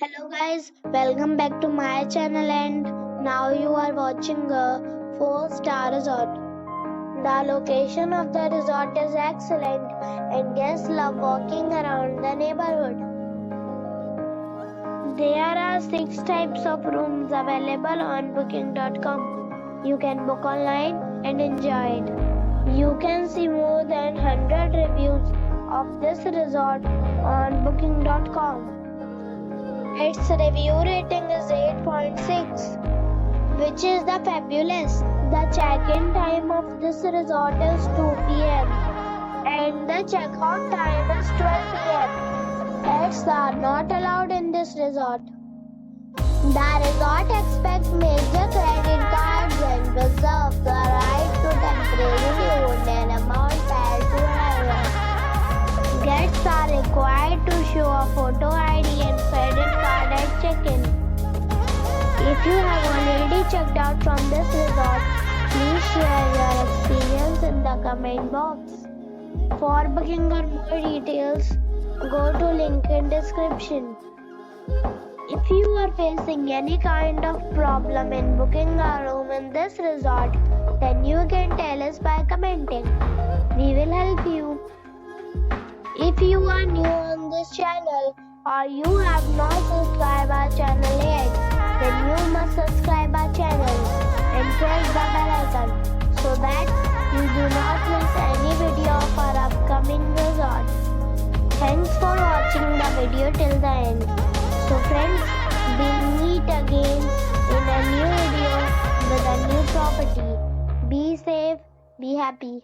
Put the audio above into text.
Hello guys, welcome back to my channel and now you are watching a 4-star resort. The location of the resort is excellent and guests love walking around the neighborhood. There are 6 types of rooms available on booking.com. You can book online and enjoy it. You can see more than 100 reviews of this resort on booking.com. Its review rating is 8.6, which is the fabulous. The check-in time of this resort is 2 p.m. and the check-out time is 12 p.m. Pets are not allowed in this resort. The resort expects major credit cards and reserves the right to temporarily hold an amount prior to arrival. Guests are required to show a photo ID and credit card at check-in. If you have already checked out from this resort, please share your experience in the comment box. For booking or more details, go to link in description. If you are facing any kind of problem in booking a room in this resort, then you can tell us by commenting. We will help you. If you are new on this channel or you have not subscribed our channel yet, then you must subscribe our channel and press the bell icon so that you do not miss any video of our upcoming resort. Thanks for watching the video till the end. So friends, we'll meet again in a new video with a new property. Be safe, be happy.